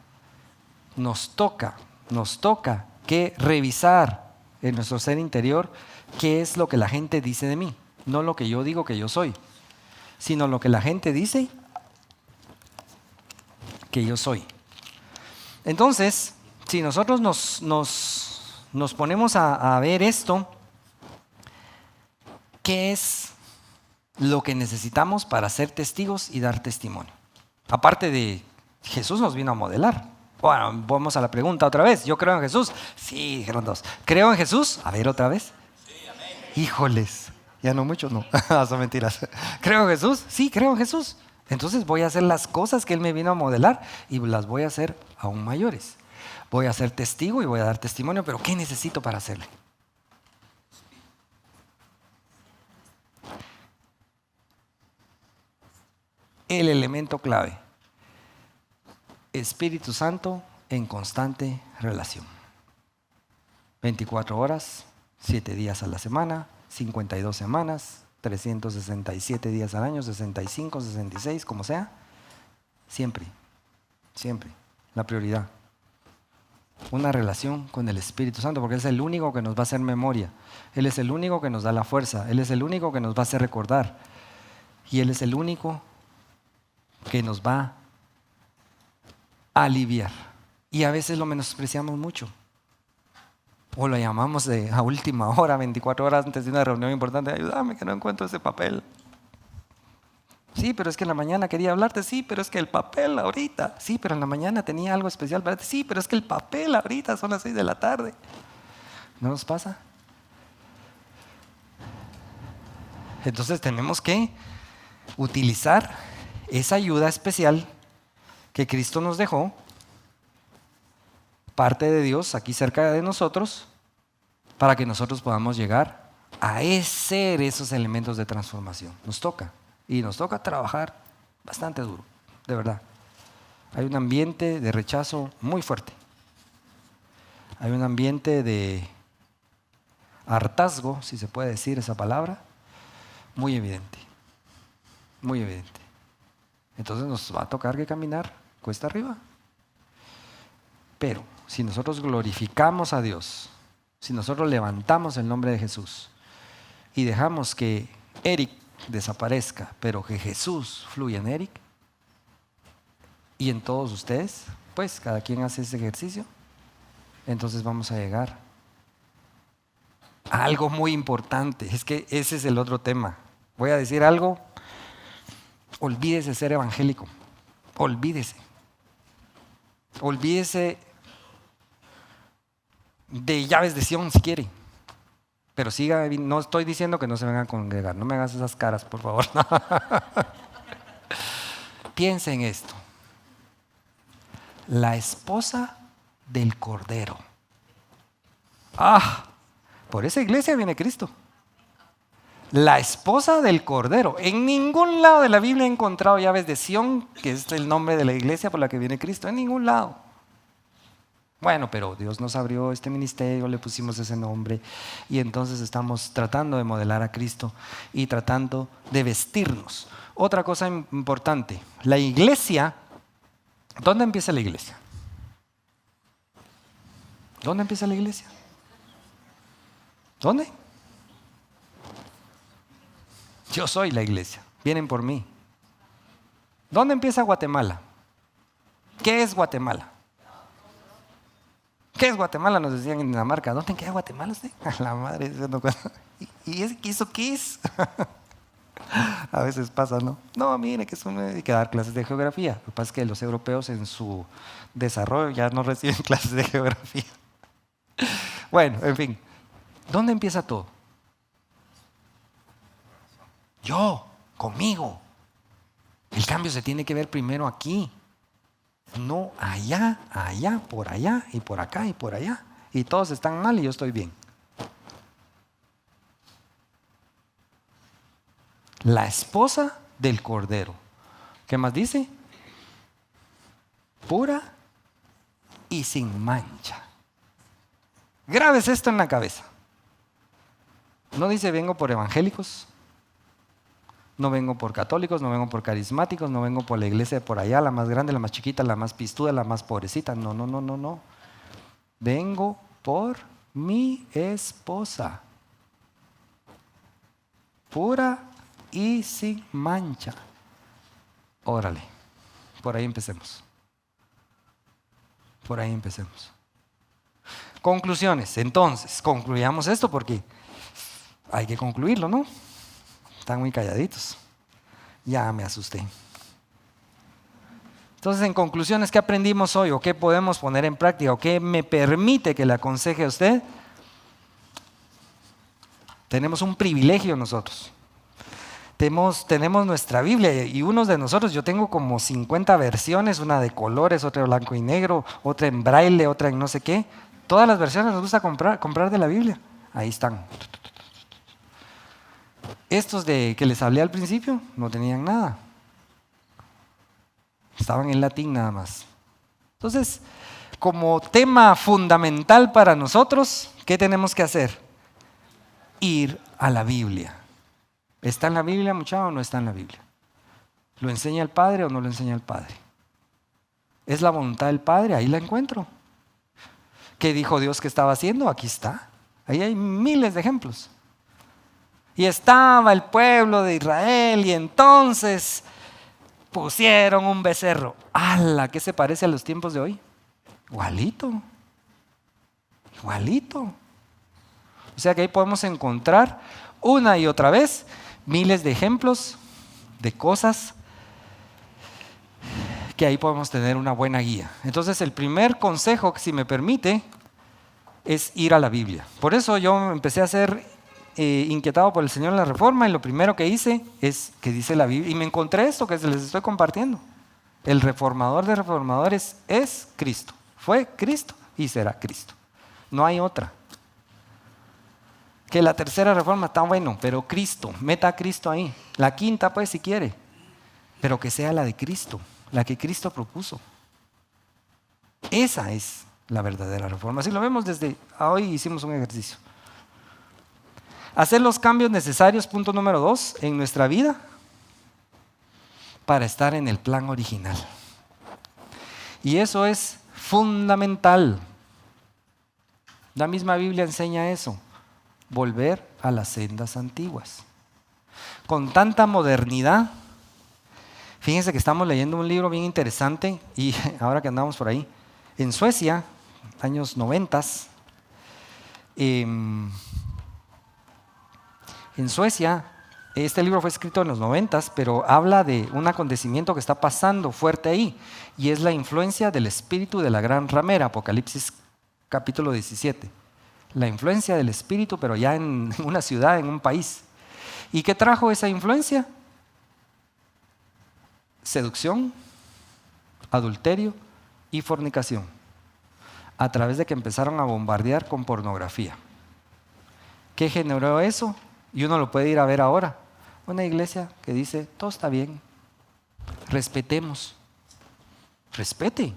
que revisar en nuestro ser interior qué es lo que la gente dice de mí. No lo que yo digo que yo soy, sino lo que la gente dice que yo soy. Entonces, si nosotros nos ponemos a ver esto, ¿qué es lo que necesitamos para ser testigos y dar testimonio? Aparte de Jesús nos vino a modelar. Bueno, vamos a la pregunta otra vez. ¿Yo creo en Jesús? Sí, dijeron dos. ¿Creo en Jesús? A ver, otra vez. Sí, amén. Híjoles, ya no muchos, no. Son mentiras. ¿Creo en Jesús? Sí, creo en Jesús. Entonces voy a hacer las cosas que Él me vino a modelar y las voy a hacer aún mayores. Voy a ser testigo y voy a dar testimonio, pero ¿qué necesito para hacerlo? El elemento clave: Espíritu Santo en constante relación. 24 horas, 7 días a la semana, 52 semanas, 367 días al año, 65, 66, como sea. Siempre, la prioridad. Una relación con el Espíritu Santo, porque Él es el único que nos va a hacer memoria. Él es el único que nos da la fuerza. Él es el único que nos va a hacer recordar. Y Él es el único que nos va a aliviar. Y a veces lo menospreciamos mucho. O lo llamamos a última hora, 24 horas antes de una reunión importante. Ayúdame que no encuentro ese papel. Sí, pero es que en la mañana quería hablarte. Sí, pero es que el papel ahorita. Sí, pero en la mañana tenía algo especial para ti. Sí, pero es que el papel ahorita son las 6 de la tarde. ¿No nos pasa? Entonces tenemos que utilizar esa ayuda especial que Cristo nos dejó, parte de Dios aquí cerca de nosotros, para que nosotros podamos llegar a ser esos elementos de transformación. Nos toca, y nos toca trabajar bastante duro, de verdad. Hay un ambiente de rechazo muy fuerte. Hay un ambiente de hartazgo, si se puede decir esa palabra, muy evidente, muy evidente. Entonces nos va a tocar que caminar cuesta arriba. Pero si nosotros glorificamos a Dios, si nosotros levantamos el nombre de Jesús y dejamos que Eric desaparezca, pero que Jesús fluya en Eric y en todos ustedes, pues cada quien hace ese ejercicio, entonces vamos a llegar a algo muy importante. Es que ese es el otro tema. Voy a decir algo. Olvídese ser evangélico. Olvídese de llaves de Sion si quiere. Pero siga, no estoy diciendo que no se vengan a congregar. No me hagas esas caras, por favor. Piensa en esto. La esposa del Cordero. Por esa iglesia viene Cristo. La esposa del Cordero. En ningún lado de la Biblia he encontrado llaves de Sion, que es el nombre de la iglesia por la que viene Cristo. En ningún lado. Bueno, pero Dios nos abrió este ministerio, le pusimos ese nombre y entonces estamos tratando de modelar a Cristo y tratando de vestirnos. Otra cosa importante, la iglesia, ¿dónde empieza la iglesia? ¿Dónde empieza la iglesia? ¿Dónde? Yo soy la iglesia, vienen por mí. ¿Dónde empieza Guatemala? ¿Qué es Guatemala? ¿Qué es Guatemala? Nos decían en Dinamarca. ¿Dónde queda Guatemala usted? A la madre. ¿Y eso qué es? A veces pasa, ¿no? No, mire, que eso hay que dar clases de geografía. Lo que pasa es que los europeos en su desarrollo ya no reciben clases de geografía. Bueno, en fin. ¿Dónde empieza todo? Yo, conmigo. El cambio se tiene que ver primero aquí. No allá, allá, por allá y por acá y por allá. Y todos están mal y yo estoy bien. La esposa del Cordero. ¿Qué más dice? Pura y sin mancha. Grabes esto en la cabeza. No dice vengo por evangélicos, no vengo por católicos, no vengo por carismáticos, no vengo por la iglesia de por allá, la más grande, la más chiquita, la más pistuda, la más pobrecita. No, no, no, no, no. Vengo por mi esposa. Pura y sin mancha. Órale, por ahí empecemos. Por ahí empecemos. Conclusiones. Entonces, concluyamos esto porque hay que concluirlo, ¿no? Están muy calladitos. Ya me asusté. Entonces, en conclusiones, ¿qué aprendimos hoy? ¿O qué podemos poner en práctica? ¿O qué me permite que le aconseje a usted? Tenemos un privilegio nosotros. Tenemos nuestra Biblia y unos de nosotros, yo tengo como 50 versiones, una de colores, otra de blanco y negro, otra en braille, otra en no sé qué. Todas las versiones nos gusta comprar de la Biblia. Ahí están. Estos de que les hablé al principio no tenían nada. Estaban en latín nada más. Entonces, como tema fundamental para nosotros, ¿qué tenemos que hacer? Ir a la Biblia. ¿Está en la Biblia, muchacho, o no está en la Biblia? ¿Lo enseña el Padre o no lo enseña el Padre? ¿Es la voluntad del Padre? Ahí la encuentro. ¿Qué dijo Dios que estaba haciendo? Aquí está. Ahí hay miles de ejemplos. Y estaba el pueblo de Israel y entonces pusieron un becerro. ¡Hala! ¿Qué se parece a los tiempos de hoy? Igualito. Igualito. O sea que ahí podemos encontrar una y otra vez miles de ejemplos de cosas que ahí podemos tener una buena guía. Entonces el primer consejo, si me permite, es ir a la Biblia. Por eso yo empecé a ser inquietado por el Señor en la Reforma y lo primero que hice es que dice la Biblia y me encontré esto que les estoy compartiendo. El reformador de reformadores es Cristo. Fue Cristo y será Cristo. No hay otra. Que la tercera reforma está bueno, pero Cristo, meta a Cristo ahí. La quinta pues si quiere, pero que sea la de Cristo, la que Cristo propuso. Esa es la verdadera reforma. Así lo vemos desde hoy, hicimos un ejercicio. Hacer los cambios necesarios, punto número 2, en nuestra vida para estar en el plan original. Y eso es fundamental. La misma Biblia enseña eso. Volver a las sendas antiguas. Con tanta modernidad, fíjense que estamos leyendo un libro bien interesante y ahora que andamos por ahí, en Suecia, años 90, en Suecia, este libro fue escrito en los 90, pero habla de un acontecimiento que está pasando fuerte ahí y es la influencia del espíritu de la gran ramera, Apocalipsis capítulo 17. La influencia del espíritu, pero ya en una ciudad, en un país. ¿Y qué trajo esa influencia? Seducción, adulterio y fornicación. A través de que empezaron a bombardear con pornografía. ¿Qué generó eso? Y uno lo puede ir a ver ahora. Una iglesia que dice, todo está bien, respetemos. Respete.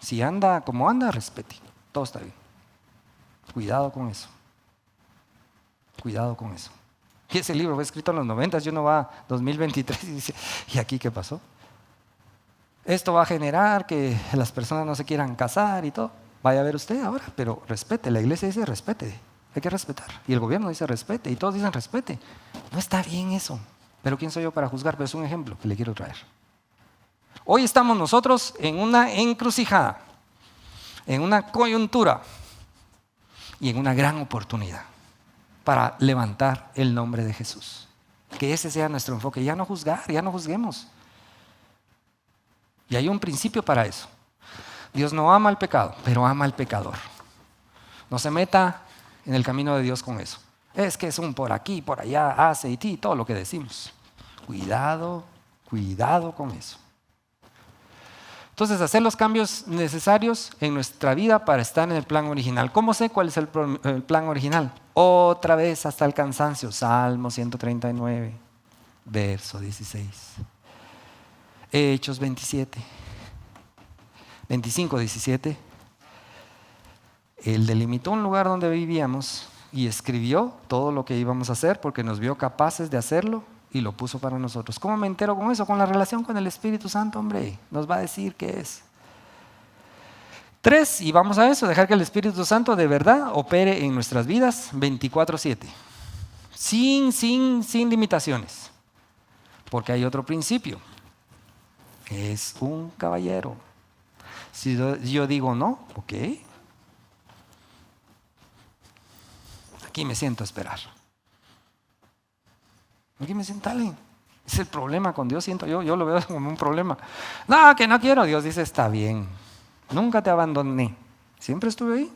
Si anda como anda, respete. Todo está bien. Cuidado con eso. Cuidado con eso. Y ese libro fue escrito en los 90, y uno va a 2023 y dice, ¿y aquí qué pasó? Esto va a generar que las personas no se quieran casar y todo. Vaya a ver usted ahora, pero respete. La iglesia dice respete. Hay que respetar. Y el gobierno dice respete. Y todos dicen respete. No está bien eso. Pero ¿quién soy yo para juzgar? Pero es un ejemplo que le quiero traer. Hoy estamos nosotros en una encrucijada, en una coyuntura y en una gran oportunidad para levantar el nombre de Jesús. Que ese sea nuestro enfoque. Ya no juzgar, ya no juzguemos. Y hay un principio para eso. Dios no ama al pecado, pero ama al pecador. No se meta en el camino de Dios con eso. Es que es un por aquí, por allá, hace y ti, todo lo que decimos. Cuidado, cuidado con eso. Entonces, hacer los cambios necesarios en nuestra vida para estar en el plan original. ¿Cómo sé cuál es el plan original? Otra vez hasta el cansancio. Salmo 139, verso 16. Hechos 25, 17. Él delimitó un lugar donde vivíamos y escribió todo lo que íbamos a hacer porque nos vio capaces de hacerlo y lo puso para nosotros. ¿Cómo me entero con eso? Con la relación con el Espíritu Santo, hombre. Nos va a decir qué es. 3, y vamos a eso, dejar que el Espíritu Santo de verdad opere en nuestras vidas 24/7. Sin limitaciones. Porque hay otro principio. Es un caballero. Si yo digo no, ok. Aquí me siento a esperar. Aquí me siento, dale. Es el problema con Dios, siento yo lo veo como un problema. No, que no quiero. Dios dice, está bien. Nunca te abandoné. Siempre estuve ahí.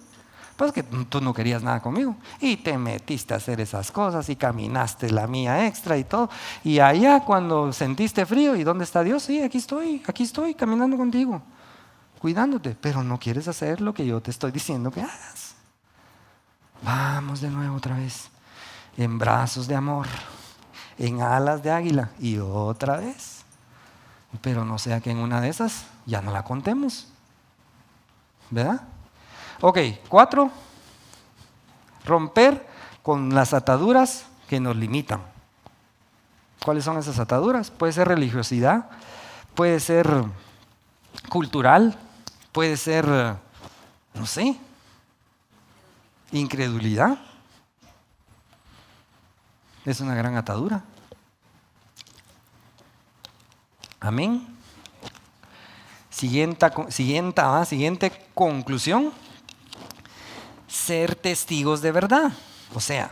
Pues que tú no querías nada conmigo. Y te metiste a hacer esas cosas y caminaste la mía extra y todo. Y allá cuando sentiste frío, ¿y dónde está Dios? Sí, aquí estoy caminando contigo, cuidándote. Pero no quieres hacer lo que yo te estoy diciendo que hagas. Vamos de nuevo otra vez. En brazos de amor. En alas de águila. Y otra vez. Pero no sea que en una de esas ya no la contemos. ¿Verdad? Ok, 4. Romper con las ataduras que nos limitan. ¿Cuáles son esas ataduras? Puede ser religiosidad, puede ser cultural, puede ser, no sé, incredulidad. Es una gran atadura. Amén. Siguiente conclusión. Ser testigos de verdad. O sea,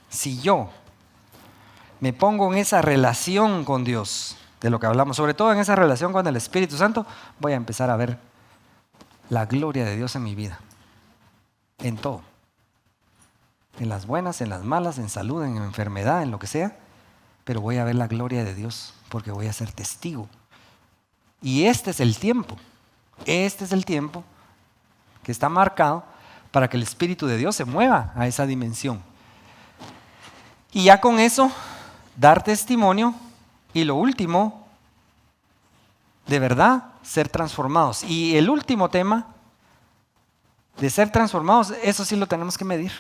si yo me pongo en esa relación con Dios, de lo que hablamos, sobre todo en esa relación con el Espíritu Santo, voy a empezar a ver la gloria de Dios en mi vida. En todo. En las buenas, en las malas, en salud, en enfermedad, en lo que sea. Pero voy a ver la gloria de Dios porque voy a ser testigo. Y este es el tiempo. Este es el tiempo que está marcado para que el Espíritu de Dios se mueva a esa dimensión. Y ya con eso, dar testimonio. Y lo último, de verdad, ser transformados. Y el último tema, de ser transformados, eso sí lo tenemos que medir.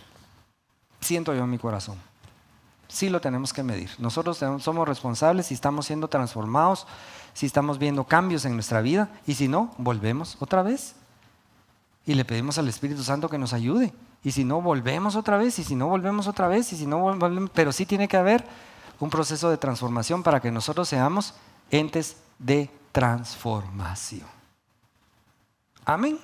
Siento yo en mi corazón. Sí lo tenemos que medir. Nosotros somos responsables si estamos siendo transformados, si estamos viendo cambios en nuestra vida. Y si no, volvemos otra vez. Y le pedimos al Espíritu Santo que nos ayude. Y si no, volvemos otra vez. Y si no, volvemos otra vez. Y si no, volvemos. Pero sí tiene que haber un proceso de transformación para que nosotros seamos entes de transformación. Amén.